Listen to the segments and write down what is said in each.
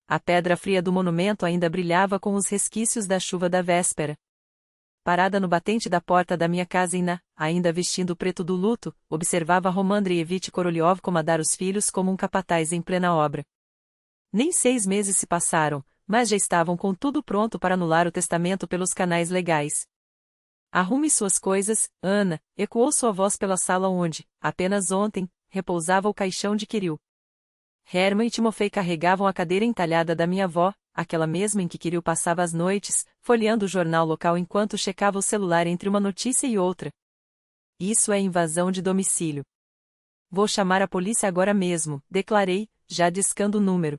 A pedra fria do monumento ainda brilhava com os resquícios da chuva da véspera. Parada no batente da porta da minha casa ainda vestindo o preto do luto, observava Roman Andreevich Korolyov comandar os filhos como um capataz em plena obra. Nem 6 meses se passaram, mas já estavam com tudo pronto para anular o testamento pelos canais legais. Arrume suas coisas, Ana, ecoou sua voz pela sala onde, apenas ontem, repousava o caixão de Kirill. Hermann e Timofei carregavam a cadeira entalhada da minha avó, aquela mesma em que Kirill passava as noites, folheando o jornal local enquanto checava o celular entre uma notícia e outra. Isso é invasão de domicílio. Vou chamar a polícia agora mesmo, declarei, já discando o número.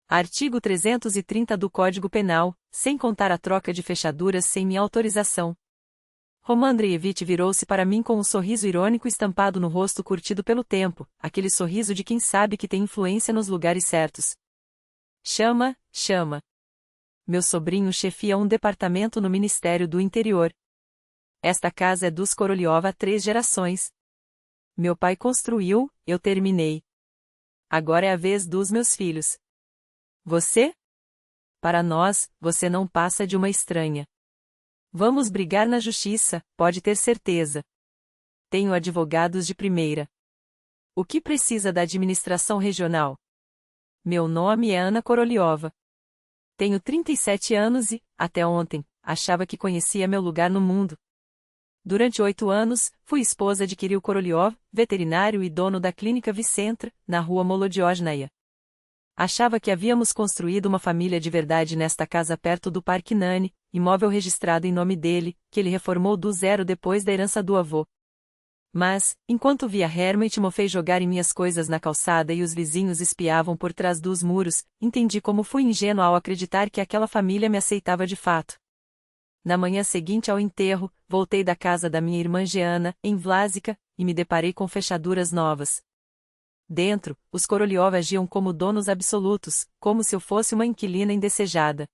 Artigo 330 do Código Penal, sem contar a troca de fechaduras sem minha autorização. Roman Andreevich virou-se para mim com um sorriso irônico estampado no rosto curtido pelo tempo, aquele sorriso de quem sabe que tem influência nos lugares certos. Chama. Meu sobrinho chefia um departamento no Ministério do Interior. Esta casa é dos Korolyov há 3 gerações. Meu pai construiu, eu terminei. Agora é a vez dos meus filhos. Você? Para nós, você não passa de uma estranha. Vamos brigar na justiça, pode ter certeza. Tenho advogados de primeira. O que precisa da administração regional? Meu nome é Ana Korolyova. Tenho 37 anos e, até ontem, achava que conhecia meu lugar no mundo. Durante 8 anos, fui esposa de Kirill Korolyov, veterinário e dono da clínica Vicentra, na rua Molodiosnaya. Achava que havíamos construído uma família de verdade nesta casa perto do Parque Nani, imóvel registrado em nome dele, que ele reformou do zero depois da herança do avô. Mas, enquanto via Hermann e Timofei jogarem minhas coisas na calçada e os vizinhos espiavam por trás dos muros, entendi como fui ingênua ao acreditar que aquela família me aceitava de fato. Na manhã seguinte ao enterro, voltei da casa da minha irmã Jeana, em Vlasica, e me deparei com fechaduras novas. Dentro, os Korolyov agiam como donos absolutos, como se eu fosse uma inquilina indesejada.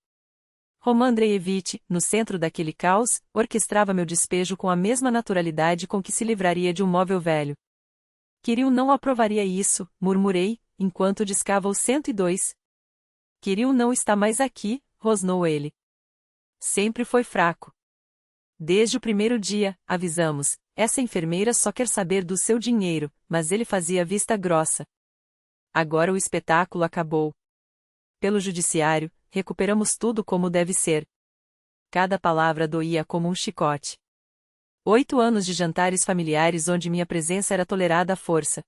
Roman Andreevich, no centro daquele caos, orquestrava meu despejo com a mesma naturalidade com que se livraria de um móvel velho. Kirill não aprovaria isso, murmurei, enquanto discava o 102. Kirill não está mais aqui, rosnou ele. Sempre foi fraco. Desde o primeiro dia, avisamos, essa enfermeira só quer saber do seu dinheiro, mas ele fazia vista grossa. Agora o espetáculo acabou. Pelo judiciário, recuperamos tudo como deve ser. Cada palavra doía como um chicote. 8 anos de jantares familiares onde minha presença era tolerada à força.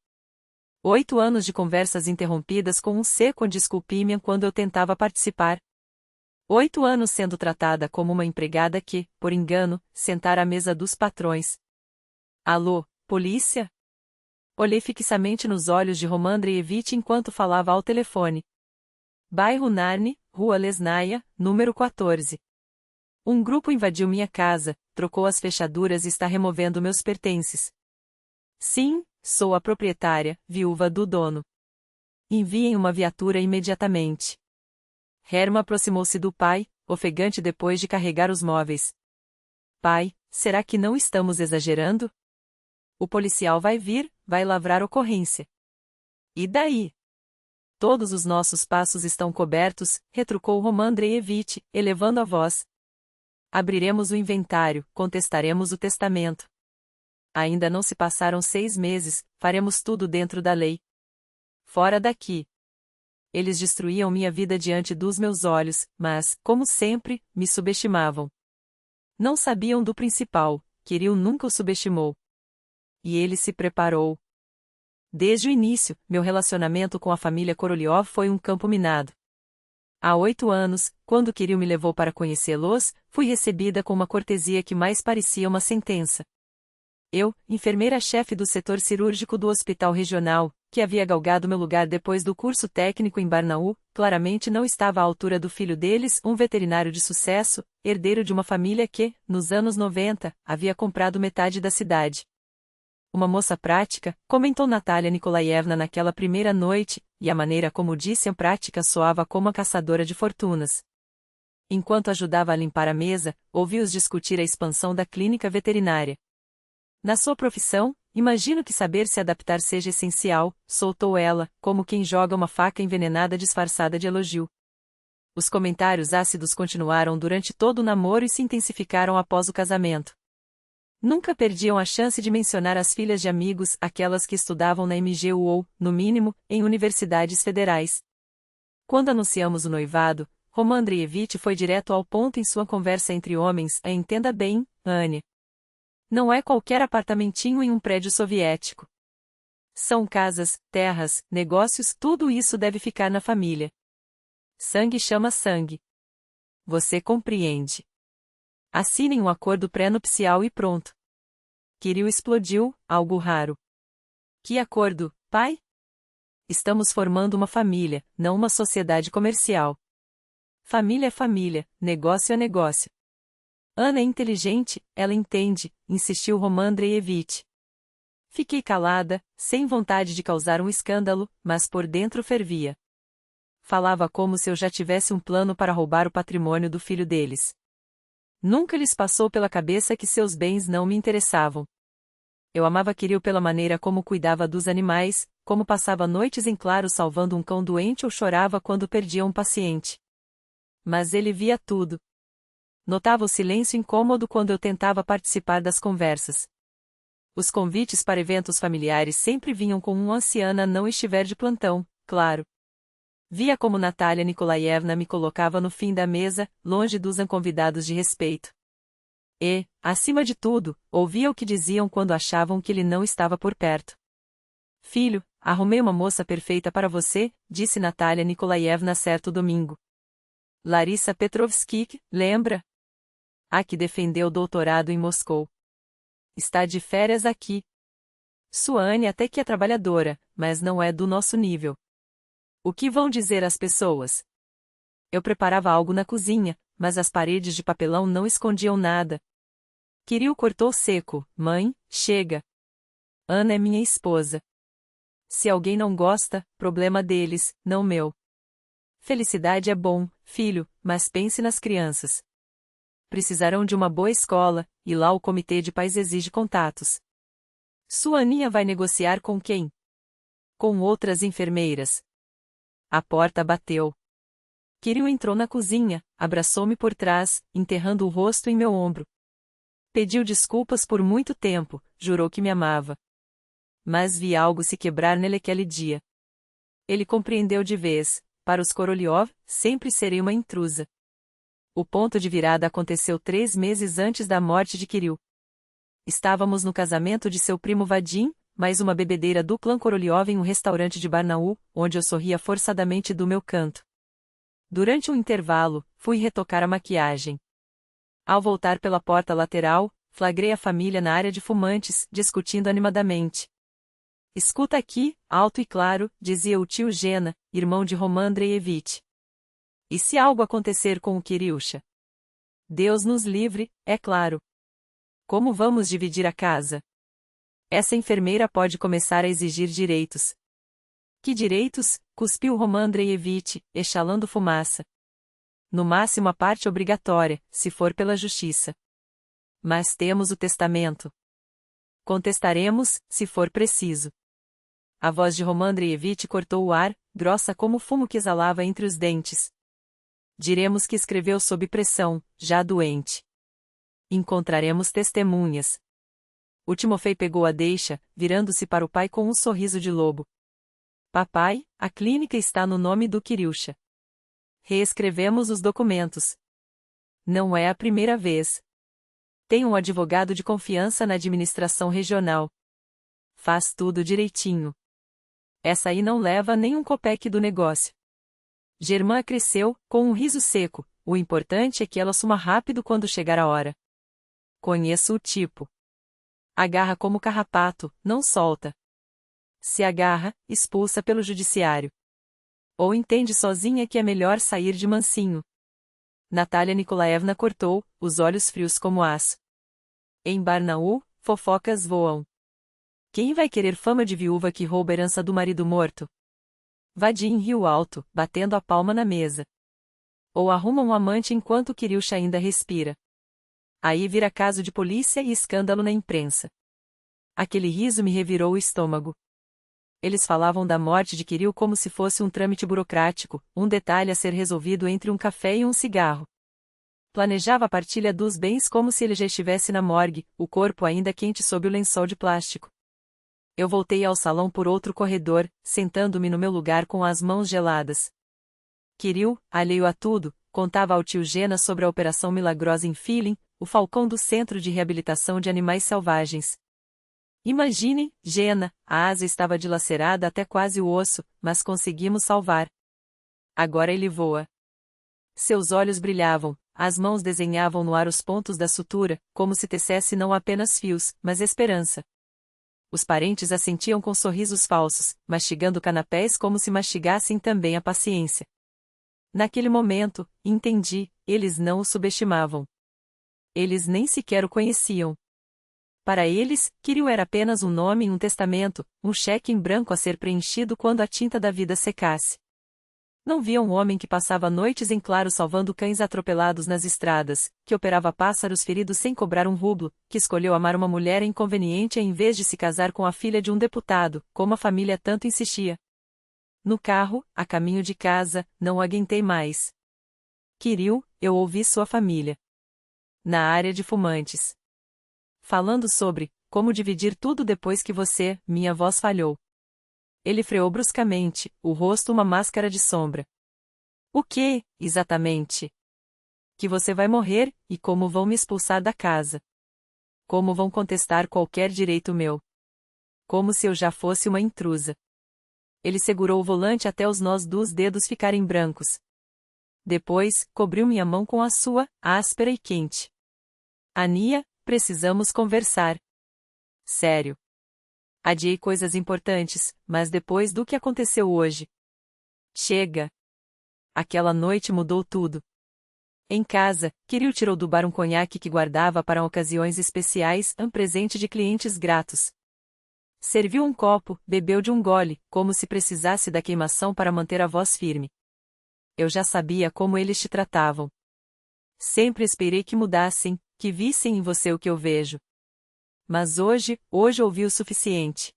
8 anos de conversas interrompidas com um seco desculpe-me quando eu tentava participar. 8 anos sendo tratada como uma empregada que, por engano, sentara à mesa dos patrões. Alô, polícia? Olhei fixamente nos olhos de Roman Andreevich enquanto falava ao telefone. Bairro Narni, Rua Lesnaya, número 14. Um grupo invadiu minha casa, trocou as fechaduras e está removendo meus pertences. Sim, sou a proprietária, viúva do dono. Enviem uma viatura imediatamente. Hermann aproximou-se do pai, ofegante depois de carregar os móveis. Pai, será que não estamos exagerando? O policial vai vir, vai lavrar ocorrência. E daí? Todos os nossos passos estão cobertos, retrucou Roman Andreevich, elevando a voz. Abriremos o inventário, contestaremos o testamento. Ainda não se passaram 6 meses, faremos tudo dentro da lei. Fora daqui. Eles destruíam minha vida diante dos meus olhos, mas, como sempre, me subestimavam. Não sabiam do principal, Kirill nunca o subestimou. E ele se preparou. Desde o início, meu relacionamento com a família Korolyov foi um campo minado. Há 8 anos, quando Kirill me levou para conhecê-los, fui recebida com uma cortesia que mais parecia uma sentença. Eu, enfermeira-chefe do setor cirúrgico do hospital regional, que havia galgado meu lugar depois do curso técnico em Barnaul, claramente não estava à altura do filho deles, um veterinário de sucesso, herdeiro de uma família que, nos anos 90, havia comprado metade da cidade. Uma moça prática, comentou Natalia Nikolaevna naquela primeira noite, e a maneira como disse a prática soava como a caçadora de fortunas. Enquanto ajudava a limpar a mesa, ouvi-os discutir a expansão da clínica veterinária. Na sua profissão, imagino que saber se adaptar seja essencial, soltou ela, como quem joga uma faca envenenada disfarçada de elogio. Os comentários ácidos continuaram durante todo o namoro e se intensificaram após o casamento. Nunca perdiam a chance de mencionar as filhas de amigos, aquelas que estudavam na MGU ou, no mínimo, em universidades federais. Quando anunciamos o noivado, Roman Andreevich foi direto ao ponto em sua conversa entre homens: entenda bem, Anne. Não é qualquer apartamentinho em um prédio soviético. São casas, terras, negócios, tudo isso deve ficar na família. Sangue chama sangue. Você compreende. Assinem um acordo pré-nupcial e pronto. Kirill explodiu, algo raro. Que acordo, pai? Estamos formando uma família, não uma sociedade comercial. Família é família, negócio é negócio. Ana é inteligente, ela entende, insistiu Roman Andreevich. Fiquei calada, sem vontade de causar um escândalo, mas por dentro fervia. Falava como se eu já tivesse um plano para roubar o patrimônio do filho deles. Nunca lhes passou pela cabeça que seus bens não me interessavam. Eu amava Kirill pela maneira como cuidava dos animais, como passava noites em claro salvando um cão doente ou chorava quando perdia um paciente. Mas ele via tudo. Notava o silêncio incômodo quando eu tentava participar das conversas. Os convites para eventos familiares sempre vinham com uma anciana não estiver de plantão, claro. Via como Natalia Nikolaevna me colocava no fim da mesa, longe dos convidados de respeito. E, acima de tudo, ouvia o que diziam quando achavam que ele não estava por perto. Filho, arrumei uma moça perfeita para você, disse Natalia Nikolaevna certo domingo. Larissa Petrovskik, lembra? A que defendeu o doutorado em Moscou. Está de férias aqui. Sua Anne até que é trabalhadora, mas não é do nosso nível. O que vão dizer as pessoas? Eu preparava algo na cozinha, mas as paredes de papelão não escondiam nada. Kirill cortou seco: mãe, chega. Ana é minha esposa. Se alguém não gosta, problema deles, não meu. Felicidade é bom, filho, mas pense nas crianças. Precisarão de uma boa escola, e lá o comitê de pais exige contatos. Sua Aninha vai negociar com quem? Com outras enfermeiras. A porta bateu. Kirill entrou na cozinha, abraçou-me por trás, enterrando o rosto em meu ombro. Pediu desculpas por muito tempo, jurou que me amava. Mas vi algo se quebrar nele aquele dia. Ele compreendeu de vez: para os Korolyov, sempre serei uma intrusa. O ponto de virada aconteceu 3 meses antes da morte de Kirill. Estávamos no casamento de seu primo Vadim, mais uma bebedeira do clã Korolyov em um restaurante de Barnaul, onde eu sorria forçadamente do meu canto. Durante um intervalo, fui retocar a maquiagem. Ao voltar pela porta lateral, flagrei a família na área de fumantes, discutindo animadamente. Escuta aqui, alto e claro, dizia o tio Gena, irmão de Roman Andreevich. E se algo acontecer com o Kiryusha? Deus nos livre, é claro. Como vamos dividir a casa? Essa enfermeira pode começar a exigir direitos. Que direitos? Cuspiu Roman Andreevich, exalando fumaça. No máximo a parte obrigatória, se for pela justiça. Mas temos o testamento. Contestaremos, se for preciso. A voz de Roman Andreevich cortou o ar, grossa como o fumo que exalava entre os dentes. Diremos que escreveu sob pressão, já doente. Encontraremos testemunhas. O Timofei pegou a deixa, virando-se para o pai com um sorriso de lobo. Papai, a clínica está no nome do Kiryusha. Reescrevemos os documentos. Não é a primeira vez. Tem um advogado de confiança na administração regional. Faz tudo direitinho. Essa aí não leva nem um copeque do negócio. Germã cresceu, com um riso seco: o importante é que ela suma rápido quando chegar a hora. Conheço o tipo. Agarra como carrapato, não solta. Se agarra, expulsa pelo judiciário. Ou entende sozinha que é melhor sair de mansinho. Natalia Nikolaevna cortou, os olhos frios como aço. Em Barnaul, fofocas voam. Quem vai querer fama de viúva que rouba a herança do marido morto? Vadim riu alto, batendo a palma na mesa. Ou arruma um amante enquanto Kiryusha ainda respira. Aí vira caso de polícia e escândalo na imprensa. Aquele riso me revirou o estômago. Eles falavam da morte de Kirill como se fosse um trâmite burocrático, um detalhe a ser resolvido entre um café e um cigarro. Planejava a partilha dos bens como se ele já estivesse na morgue, o corpo ainda quente sob o lençol de plástico. Eu voltei ao salão por outro corredor, sentando-me no meu lugar com as mãos geladas. Kirill, alheio a tudo, contava ao tio Gena sobre a operação milagrosa em Feeling, o falcão do Centro de Reabilitação de Animais Selvagens. Imagine, Gena, a asa estava dilacerada até quase o osso, mas conseguimos salvar. Agora ele voa. Seus olhos brilhavam, as mãos desenhavam no ar os pontos da sutura, como se tecesse não apenas fios, mas esperança. Os parentes assentiam com sorrisos falsos, mastigando canapés como se mastigassem também a paciência. Naquele momento, entendi, eles não o subestimavam. Eles nem sequer o conheciam. Para eles, Kirill era apenas um nome em um testamento, um cheque em branco a ser preenchido quando a tinta da vida secasse. Não via um homem que passava noites em claro salvando cães atropelados nas estradas, que operava pássaros feridos sem cobrar um rublo, que escolheu amar uma mulher inconveniente em vez de se casar com a filha de um deputado, como a família tanto insistia. No carro, a caminho de casa, não aguentei mais. Kirill, eu ouvi sua família. Na área de fumantes. Falando sobre como dividir tudo depois que você, minha voz falhou. Ele freou bruscamente, o rosto uma máscara de sombra. O que, exatamente? Que você vai morrer, e como vão me expulsar da casa? Como vão contestar qualquer direito meu? Como se eu já fosse uma intrusa. Ele segurou o volante até os nós dos dedos ficarem brancos. Depois, cobriu minha mão com a sua, áspera e quente. Ania, precisamos conversar. Sério. Adiei coisas importantes, mas depois do que aconteceu hoje. Chega. Aquela noite mudou tudo. Em casa, Kirill tirou do bar um conhaque que guardava para ocasiões especiais, um presente de clientes gratos. Serviu um copo, bebeu de um gole, como se precisasse da queimação para manter a voz firme. Eu já sabia como eles te tratavam. Sempre esperei que mudassem, que vissem em você o que eu vejo. Mas hoje ouvi o suficiente.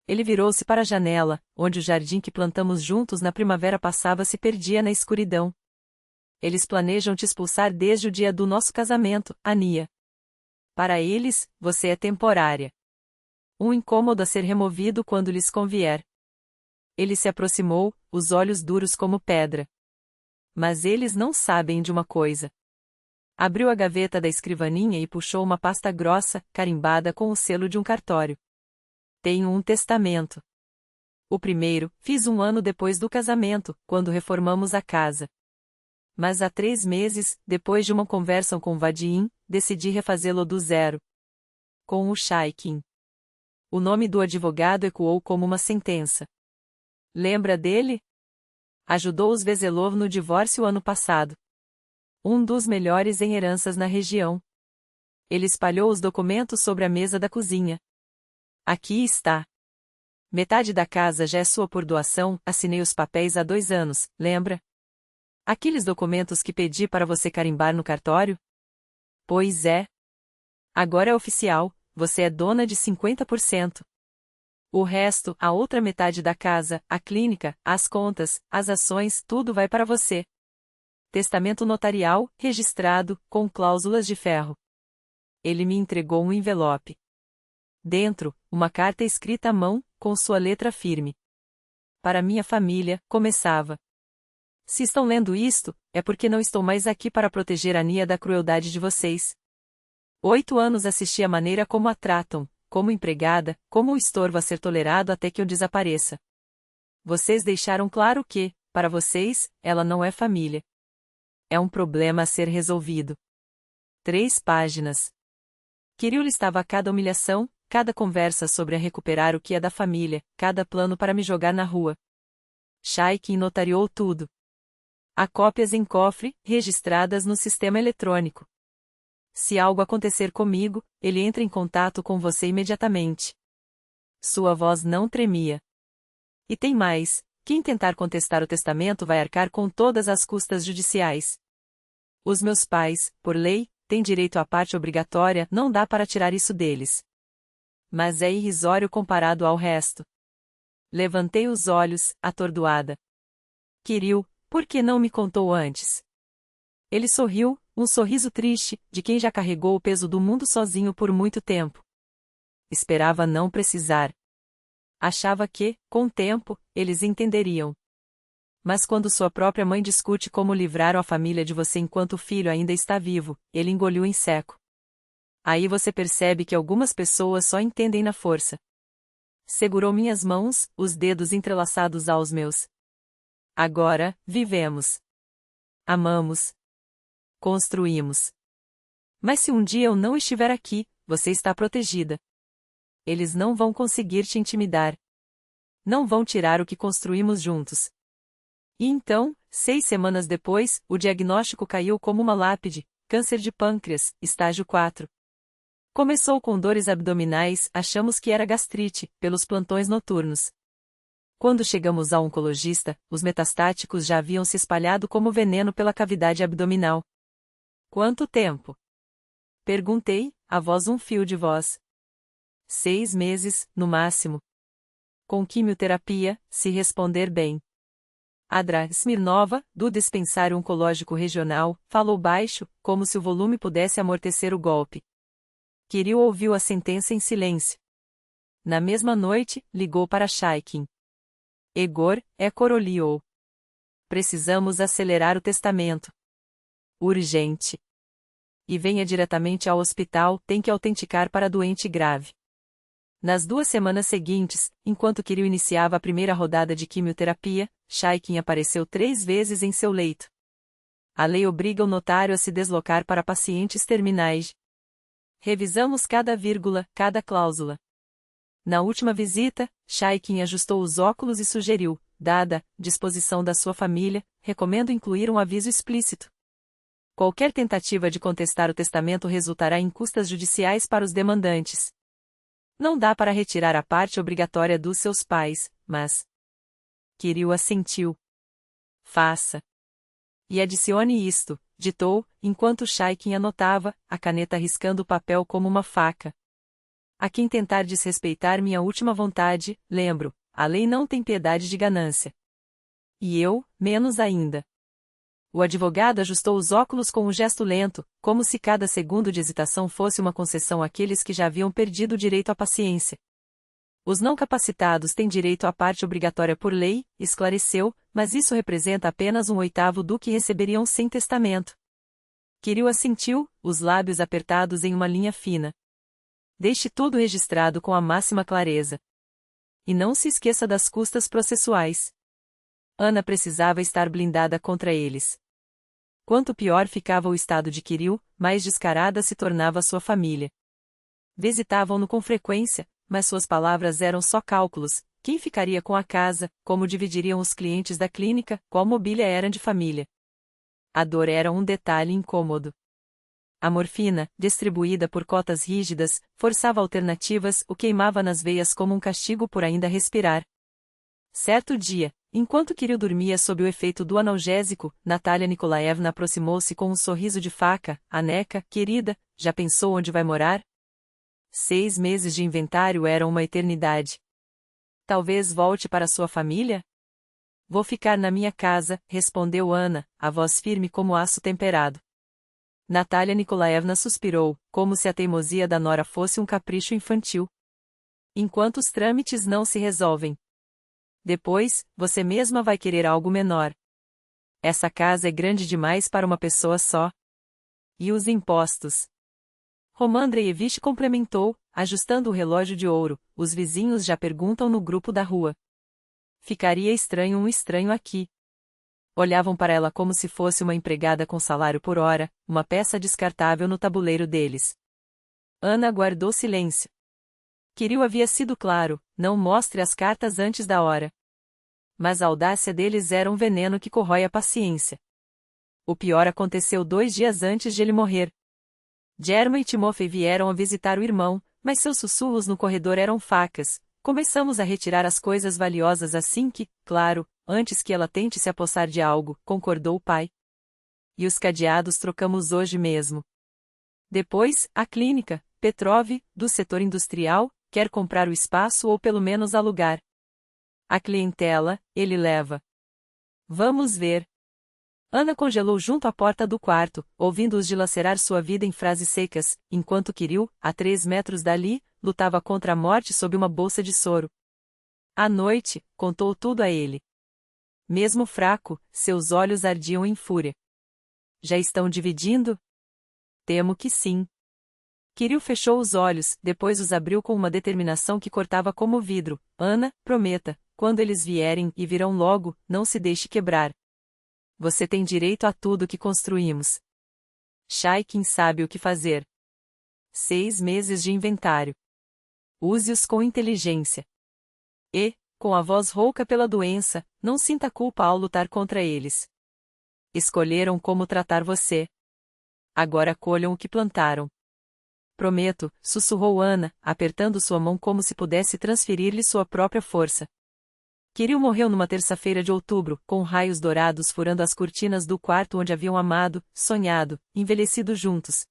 Ele virou-se para a janela, onde o jardim que plantamos juntos na primavera passava se perdia na escuridão. Eles planejam te expulsar desde o dia do nosso casamento, Ania. Para eles, você é temporária. Um incômodo a ser removido quando lhes convier. Ele se aproximou, os olhos duros como pedra. Mas eles não sabem de uma coisa. Abriu a gaveta da escrivaninha e puxou uma pasta grossa, carimbada com o selo de um cartório. Tenho um testamento. O primeiro, fiz 1 ano depois do casamento, quando reformamos a casa. Mas há 3 meses, depois de uma conversa com Vadim, decidi refazê-lo do zero. Com o Shaikin. O nome do advogado ecoou como uma sentença. Lembra dele? Ajudou os Veselov no divórcio ano passado. Um dos melhores em heranças na região. Ele espalhou os documentos sobre a mesa da cozinha. Aqui está. Metade da casa já é sua por doação, assinei os papéis há 2 anos, lembra? Aqueles documentos que pedi para você carimbar no cartório? Pois é. Agora é oficial, você é dona de 50%. O resto, a outra metade da casa, a clínica, as contas, as ações, tudo vai para você. Testamento notarial, registrado, com cláusulas de ferro. Ele me entregou um envelope. Dentro, uma carta escrita à mão, com sua letra firme. Para minha família, começava. Se estão lendo isto, é porque não estou mais aqui para proteger a Nia da crueldade de vocês. 8 anos assisti a maneira como a tratam, como empregada, como um estorvo a ser tolerado até que eu desapareça. Vocês deixaram claro que, para vocês, ela não é família. É um problema a ser resolvido. 3 páginas. Kirill listava cada humilhação, cada conversa sobre a recuperar o que é da família, cada plano para me jogar na rua. Shaikin notariou tudo. Há cópias em cofre, registradas no sistema eletrônico. Se algo acontecer comigo, ele entra em contato com você imediatamente. Sua voz não tremia. E tem mais. Quem tentar contestar o testamento vai arcar com todas as custas judiciais. Os meus pais, por lei, têm direito à parte obrigatória, não dá para tirar isso deles. Mas é irrisório comparado ao resto. Levantei os olhos, atordoada. Kirill, por que não me contou antes? Ele sorriu, um sorriso triste, de quem já carregou o peso do mundo sozinho por muito tempo. Esperava não precisar. Achava que, com o tempo, eles entenderiam. Mas quando sua própria mãe discute como livrar a família de você enquanto o filho ainda está vivo, ele engoliu em seco. Aí você percebe que algumas pessoas só entendem na força. Segurou minhas mãos, os dedos entrelaçados aos meus. Agora, vivemos. Amamos. Construímos. Mas se um dia eu não estiver aqui, você está protegida. Eles não vão conseguir te intimidar. Não vão tirar o que construímos juntos. E então, 6 semanas depois, o diagnóstico caiu como uma lápide: câncer de pâncreas, estágio 4. Começou com dores abdominais, achamos que era gastrite, pelos plantões noturnos. Quando chegamos ao oncologista, os metastáticos já haviam se espalhado como veneno pela cavidade abdominal. Quanto tempo? Perguntei, a voz um fio de voz. 6 meses, no máximo. Com quimioterapia, se responder bem. Adra Smirnova, do dispensário oncológico regional, falou baixo, como se o volume pudesse amortecer o golpe. Kirill ouviu a sentença em silêncio. Na mesma noite, ligou para Shaikin. Egor, é Koroliou. Precisamos acelerar o testamento. Urgente. E venha diretamente ao hospital, tem que autenticar para doente grave. Nas 2 semanas seguintes, enquanto Kirill iniciava a primeira rodada de quimioterapia, Shaikin apareceu 3 vezes em seu leito. A lei obriga o notário a se deslocar para pacientes terminais. Revisamos cada vírgula, cada cláusula. Na última visita, Shaikin ajustou os óculos e sugeriu: dada disposição da sua família, recomendo incluir um aviso explícito. Qualquer tentativa de contestar o testamento resultará em custas judiciais para os demandantes. Não dá para retirar a parte obrigatória dos seus pais, mas... Kirill assentiu. Faça. E adicione isto, ditou, enquanto Shaikin anotava, a caneta riscando o papel como uma faca. A quem tentar desrespeitar minha última vontade, lembro, a lei não tem piedade de ganância. E eu, menos ainda. O advogado ajustou os óculos com um gesto lento, como se cada segundo de hesitação fosse uma concessão àqueles que já haviam perdido o direito à paciência. Os não capacitados têm direito à parte obrigatória por lei, esclareceu, mas isso representa apenas 1/8 do que receberiam sem testamento. Kirill assentiu, os lábios apertados em uma linha fina. Deixe tudo registrado com a máxima clareza. E não se esqueça das custas processuais. Ana precisava estar blindada contra eles. Quanto pior ficava o estado de Kirill, mais descarada se tornava sua família. Visitavam-no com frequência, mas suas palavras eram só cálculos: quem ficaria com a casa, como dividiriam os clientes da clínica, qual mobília era de família. A dor era um detalhe incômodo. A morfina, distribuída por cotas rígidas, forçava alternativas, o queimava nas veias como um castigo por ainda respirar. Certo dia, enquanto Kirill dormia sob o efeito do analgésico, Natalia Nikolaevna aproximou-se com um sorriso de faca: Aneca, querida, já pensou onde vai morar? 6 meses de inventário eram uma eternidade. Talvez volte para sua família? Vou ficar na minha casa, respondeu Ana, a voz firme como aço temperado. Natalia Nikolaevna suspirou, como se a teimosia da nora fosse um capricho infantil. Enquanto os trâmites não se resolvem. Depois, você mesma vai querer algo menor. Essa casa é grande demais para uma pessoa só. E os impostos? Roman Andreevich complementou, ajustando o relógio de ouro: os vizinhos já perguntam no grupo da rua. Ficaria estranho um estranho aqui. Olhavam para ela como se fosse uma empregada com salário por hora, uma peça descartável no tabuleiro deles. Ana guardou silêncio. Kirill havia sido claro: não mostre as cartas antes da hora. Mas a audácia deles era um veneno que corrói a paciência. O pior aconteceu 2 dias antes de ele morrer. Germa e Timofei vieram a visitar o irmão, mas seus sussurros no corredor eram facas. Começamos a retirar as coisas valiosas assim que, claro, antes que ela tente se apossar de algo, concordou o pai. E os cadeados trocamos hoje mesmo. Depois, a clínica, Petrov, do setor industrial, quer comprar o espaço ou pelo menos alugar. A clientela, ele leva. Vamos ver. Ana congelou junto à porta do quarto, ouvindo-os dilacerar sua vida em frases secas, enquanto Kirill, a 3 metros dali, lutava contra a morte sob uma bolsa de soro. À noite, contou tudo a ele. Mesmo fraco, seus olhos ardiam em fúria. Já estão dividindo? Temo que sim. Kirill fechou os olhos, depois os abriu com uma determinação que cortava como vidro. Ana, prometa, quando eles vierem, e virão logo, não se deixe quebrar. Você tem direito a tudo que construímos. Shaikin sabe o que fazer. 6 meses de inventário. Use-os com inteligência. E, com a voz rouca pela doença, não sinta culpa ao lutar contra eles. Escolheram como tratar você. Agora colham o que plantaram. Prometo, sussurrou Ana, apertando sua mão como se pudesse transferir-lhe sua própria força. Kirill morreu numa terça-feira de outubro, com raios dourados furando as cortinas do quarto onde haviam amado, sonhado, envelhecido juntos.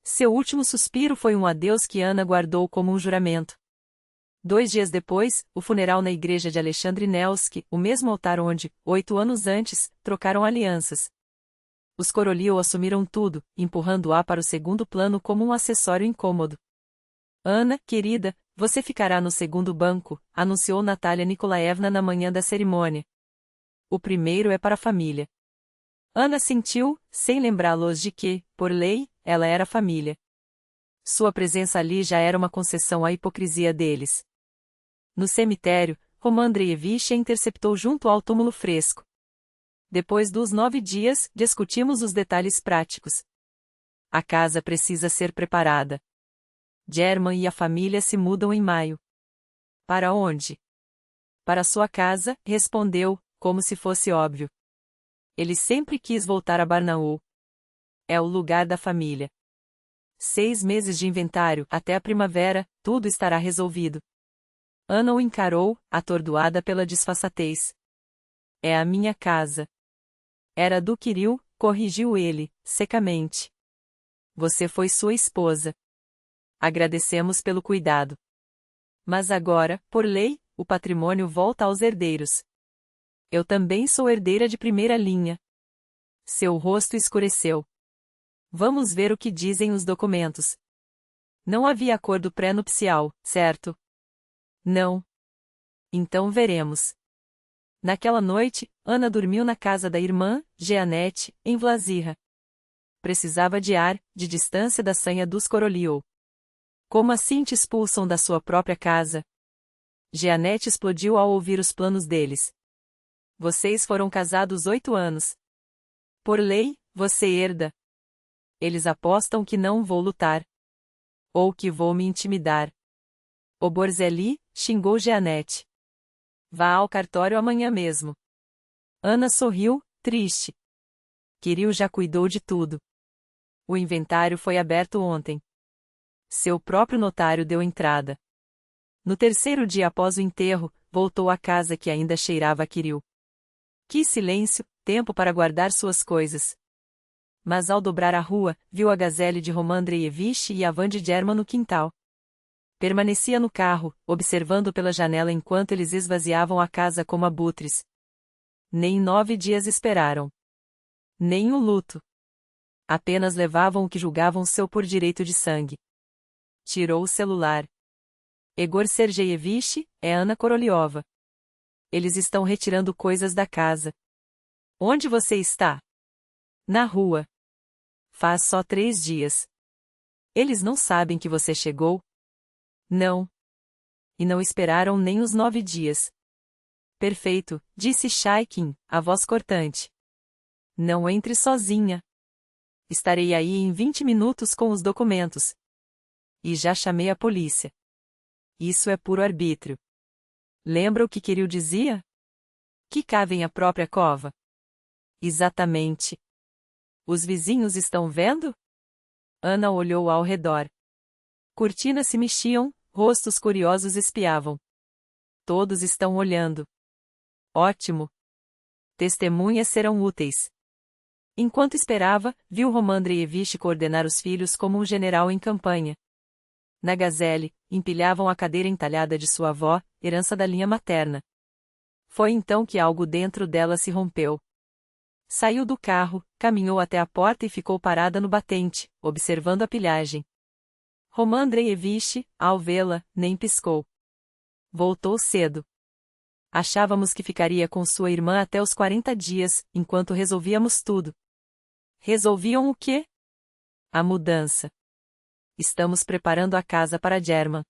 Seu último suspiro foi um adeus que Ana guardou como um juramento. 2 dias depois, o funeral na igreja de Alexandre Nevsky, o mesmo altar onde, 8 anos antes, trocaram alianças. Os Korolev assumiram tudo, empurrando-a para o segundo plano como um acessório incômodo. Ana, querida, você ficará no segundo banco, anunciou Natalia Nikolaevna na manhã da cerimônia. O primeiro é para a família. Ana sentiu, sem lembrá-los de que, por lei, ela era família. Sua presença ali já era uma concessão à hipocrisia deles. No cemitério, Roman Andreevich a interceptou junto ao túmulo fresco. Depois dos 9 dias, discutimos os detalhes práticos. A casa precisa ser preparada. German e a família se mudam em maio. Para onde? Para sua casa, respondeu, como se fosse óbvio. Ele sempre quis voltar a Barnaul. É o lugar da família. 6 meses de inventário, até a primavera, tudo estará resolvido. Ana o encarou, atordoada pela disfarçatez. É a minha casa. Era do Kirill, corrigiu ele, secamente. Você foi sua esposa. Agradecemos pelo cuidado. Mas agora, por lei, o patrimônio volta aos herdeiros. Eu também sou herdeira de primeira linha. Seu rosto escureceu. Vamos ver o que dizem os documentos. Não havia acordo pré-nupcial, certo? Não. Então veremos. Naquela noite, Ana dormiu na casa da irmã, Jeanette, em Vlasirra. Precisava de ar, de distância da sanha dos Korolev. Como assim te expulsam da sua própria casa? Jeanette explodiu ao ouvir os planos deles. Vocês foram casados 8 anos. Por lei, você herda. Eles apostam que não vou lutar. Ou que vou me intimidar. O Borzeli, xingou Jeanette. Vá ao cartório amanhã mesmo. Ana sorriu, triste. Kirill já cuidou de tudo. O inventário foi aberto ontem. Seu próprio notário deu entrada. No terceiro dia após o enterro, voltou à casa que ainda cheirava a Kirill. Que silêncio, tempo para guardar suas coisas. Mas ao dobrar a rua, viu a gazelle de Roman Andreevich e a van de German no quintal. Permanecia no carro, observando pela janela enquanto eles esvaziavam a casa como abutres. Nem 9 dias esperaram. Nem o luto. Apenas levavam o que julgavam seu por direito de sangue. Tirou o celular. Egor Sergeyevich, é Ana Korolev. Eles estão retirando coisas da casa. Onde você está? Na rua. Faz só 3 dias. Eles não sabem que você chegou? Não. E não esperaram nem os 9 dias. Perfeito, disse Shaikin, a voz cortante. Não entre sozinha. Estarei aí em 20 minutos com os documentos. E já chamei a polícia. Isso é puro arbítrio. Lembra o que Kirill dizia? Que cavem a própria cova. Exatamente. Os vizinhos estão vendo? Ana olhou ao redor. Cortinas se mexiam, rostos curiosos espiavam. Todos estão olhando. Ótimo. Testemunhas serão úteis. Enquanto esperava, viu Roman Andreevich coordenar os filhos como um general em campanha. Na gazelle, empilhavam a cadeira entalhada de sua avó, herança da linha materna. Foi então que algo dentro dela se rompeu. Saiu do carro, caminhou até a porta e ficou parada no batente, observando a pilhagem. Roman Andreevich, ao vê-la, nem piscou. Voltou cedo. Achávamos que ficaria com sua irmã até os 40 dias, enquanto resolvíamos tudo. Resolviam o quê? A mudança. Estamos preparando a casa para German.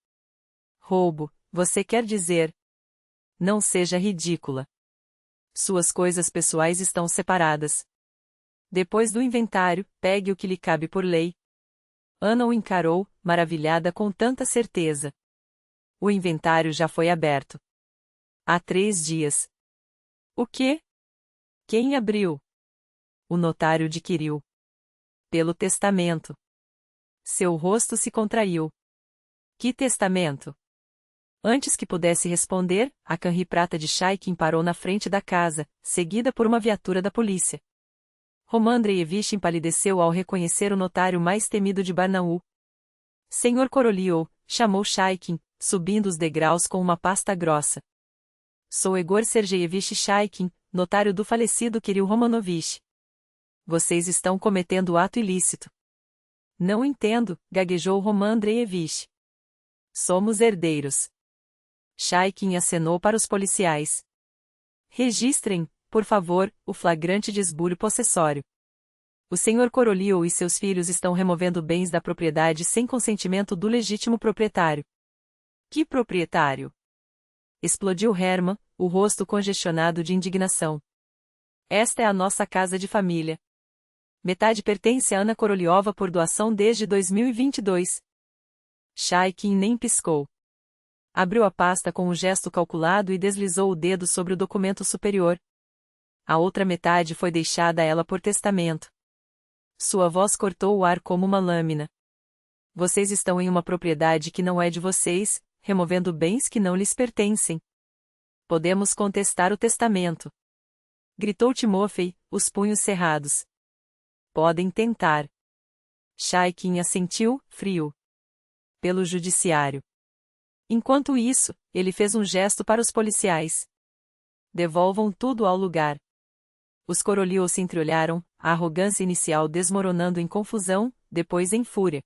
Roubo, você quer dizer? Não seja ridícula. Suas coisas pessoais estão separadas. Depois do inventário, pegue o que lhe cabe por lei. Ana o encarou, maravilhada com tanta certeza. O inventário já foi aberto. Há 3 dias. O quê? Quem abriu? O notário adquiriu. Pelo testamento. Seu rosto se contraiu. Que testamento? Antes que pudesse responder, a Canri prata de Chaikin parou na frente da casa, seguida por uma viatura da polícia. Roman Andreevich empalideceu ao reconhecer o notário mais temido de Barnaul. Senhor Korolev, chamou Chaikin, subindo os degraus com uma pasta grossa. Sou Egor Sergeyevich Chaikin, notário do falecido Kirill Romanovich. Vocês estão cometendo ato ilícito. Não entendo, gaguejou Roman Andreevich. Somos herdeiros. Chaikin acenou para os policiais. Registrem, por favor, o flagrante de esbulho possessório. O senhor Korolev e seus filhos estão removendo bens da propriedade sem consentimento do legítimo proprietário. Que proprietário? Explodiu Hermann, o rosto congestionado de indignação. Esta é a nossa casa de família. Metade pertence a Ana Koroliova por doação desde 2022. Chaikin nem piscou. Abriu a pasta com um gesto calculado e deslizou o dedo sobre o documento superior. A outra metade foi deixada a ela por testamento. Sua voz cortou o ar como uma lâmina. Vocês estão em uma propriedade que não é de vocês, removendo bens que não lhes pertencem. Podemos contestar o testamento. Gritou Timofei, os punhos cerrados. Podem tentar. Chaikin assentiu, frio. Pelo judiciário. Enquanto isso, ele fez um gesto para os policiais. Devolvam tudo ao lugar. Os Korolev se entreolharam, a arrogância inicial desmoronando em confusão, depois em fúria.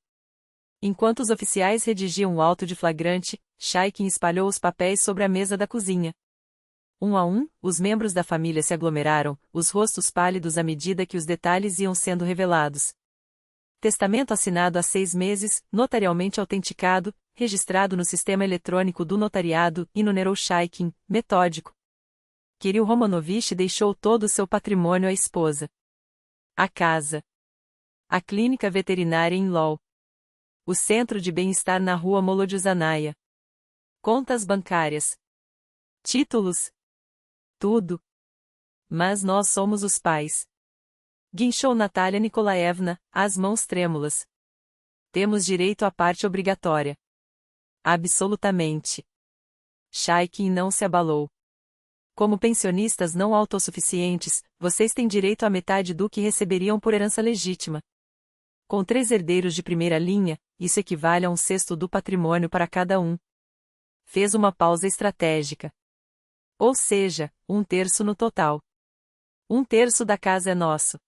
Enquanto os oficiais redigiam o auto de flagrante, Chaikin espalhou os papéis sobre a mesa da cozinha. Um a um, os membros da família se aglomeraram, os rostos pálidos à medida que os detalhes iam sendo revelados. Testamento assinado há 6 meses, notarialmente autenticado, registrado no sistema eletrônico do notariado, enumerou Chaikin, metódico. Kirill Romanovich deixou todo o seu patrimônio à esposa. A casa. A clínica veterinária em Lol. O centro de bem-estar na rua Molodizanaia. Contas bancárias. Títulos. Tudo. Mas nós somos os pais. Guinchou Natalia Nikolaevna, as mãos trêmulas. Temos direito à parte obrigatória. Absolutamente. Chaikin não se abalou. Como pensionistas não autossuficientes, vocês têm direito à metade do que receberiam por herança legítima. Com 3 herdeiros de primeira linha, isso equivale a 1/6 do patrimônio para cada um. Fez uma pausa estratégica. Ou seja, 1/3 no total. 1/3 da casa é nosso.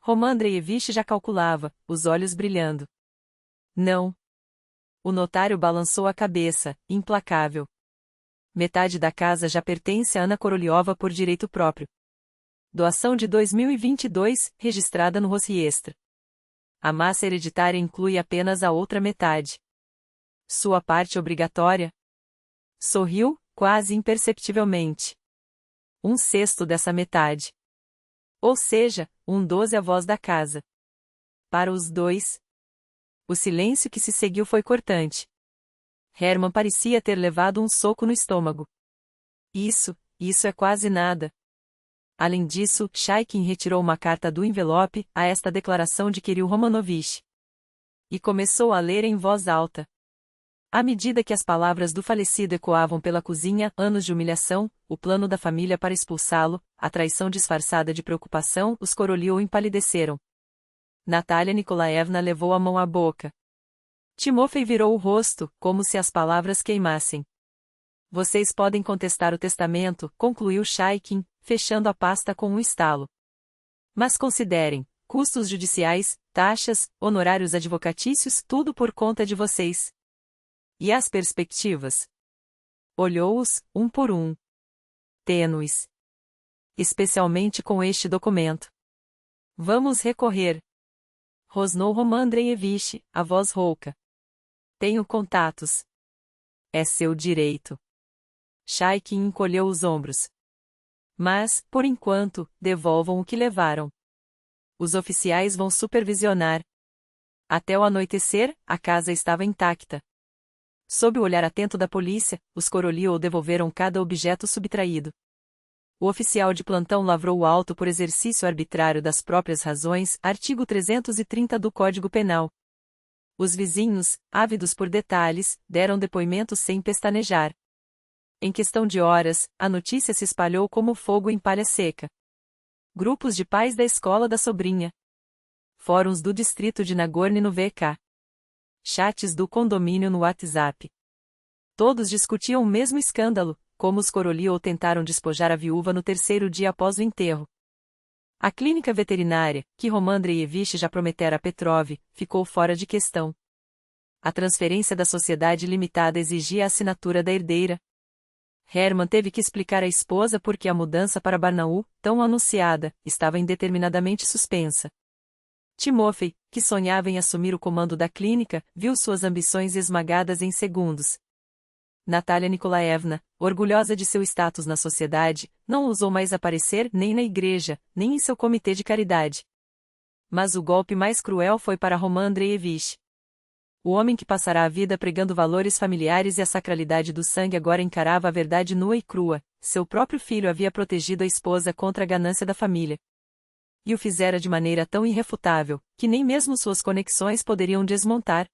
Roman Andreevich já calculava, os olhos brilhando. Não. O notário balançou a cabeça, implacável. Metade da casa já pertence a Ana Koroliova por direito próprio. Doação de 2022, registrada no Rossiestra. A massa hereditária inclui apenas a outra metade. Sua parte obrigatória? Sorriu, quase imperceptivelmente. 1/6 dessa metade. Ou seja, 1/12 avós da casa. Para os dois. O silêncio que se seguiu foi cortante. Hermann parecia ter levado um soco no estômago. Isso é quase nada. Além disso, Chaikin retirou uma carta do envelope, a esta declaração de Kirill Romanovich. E começou a ler em voz alta. À medida que as palavras do falecido ecoavam pela cozinha, anos de humilhação, o plano da família para expulsá-lo, a traição disfarçada de preocupação, os Korolev empalideceram. Natalia Nikolaevna levou a mão à boca. Timofei virou o rosto, como se as palavras queimassem. Vocês podem contestar o testamento, concluiu Chaikin, fechando a pasta com um estalo. Mas considerem, custos judiciais, taxas, honorários advocatícios, tudo por conta de vocês. E as perspectivas? Olhou-os, um por um. Tênues. Especialmente com este documento. Vamos recorrer. Rosnou Roman Andreevich, a voz rouca. Tenho contatos. É seu direito. Chaikin encolheu os ombros. Mas, por enquanto, devolvam o que levaram. Os oficiais vão supervisionar. Até o anoitecer, a casa estava intacta. Sob o olhar atento da polícia, os Korolev devolveram cada objeto subtraído. O oficial de plantão lavrou o auto por exercício arbitrário das próprias razões, artigo 330 do Código Penal. Os vizinhos, ávidos por detalhes, deram depoimentos sem pestanejar. Em questão de horas, a notícia se espalhou como fogo em palha seca. Grupos de pais da escola da sobrinha. Fóruns do distrito de Nagorny no VK. Chats do condomínio no WhatsApp. Todos discutiam o mesmo escândalo, como os Korolev tentaram despojar a viúva no terceiro dia após o enterro. A clínica veterinária, que Roman Andreevich já prometera a Petrov, ficou fora de questão. A transferência da sociedade limitada exigia a assinatura da herdeira. Hermann teve que explicar à esposa por que a mudança para Barnaul, tão anunciada, estava indeterminadamente suspensa. Timofei, que sonhava em assumir o comando da clínica, viu suas ambições esmagadas em segundos. Natalia Nikolaevna, orgulhosa de seu status na sociedade, não ousou mais aparecer nem na igreja, nem em seu comitê de caridade. Mas o golpe mais cruel foi para Roman Andreevich. O homem que passará a vida pregando valores familiares e a sacralidade do sangue agora encarava a verdade nua e crua: seu próprio filho havia protegido a esposa contra a ganância da família. E o fizera de maneira tão irrefutável, que nem mesmo suas conexões poderiam desmontar.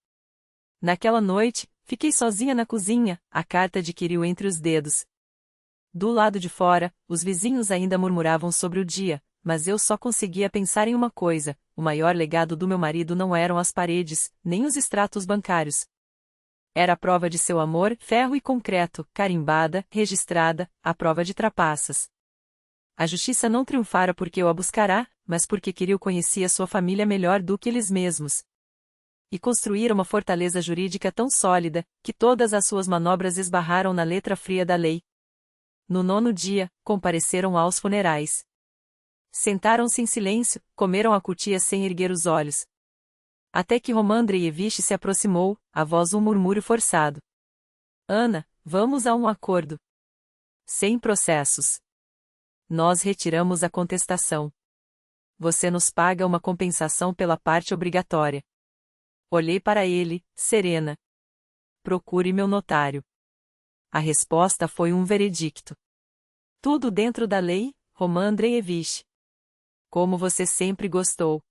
Naquela noite, fiquei sozinha na cozinha, a carta adquiriu entre os dedos. Do lado de fora, os vizinhos ainda murmuravam sobre o dia, mas eu só conseguia pensar em uma coisa: o maior legado do meu marido não eram as paredes, nem os extratos bancários. Era a prova de seu amor, ferro e concreto, carimbada, registrada, a prova de trapaças. A justiça não triunfara porque eu a buscará, mas porque Kirill conhecia sua família melhor do que eles mesmos. E construíra uma fortaleza jurídica tão sólida, que todas as suas manobras esbarraram na letra fria da lei. No 9º dia, compareceram aos funerais. Sentaram-se em silêncio, comeram a cutia sem erguer os olhos. Até que Roman Andreevich se aproximou, a voz um murmúrio forçado. Ana, vamos a um acordo. Sem processos. Nós retiramos a contestação. Você nos paga uma compensação pela parte obrigatória. Olhei para ele, serena. Procure meu notário. A resposta foi um veredicto. Tudo dentro da lei, Roman Andreevich. Como você sempre gostou.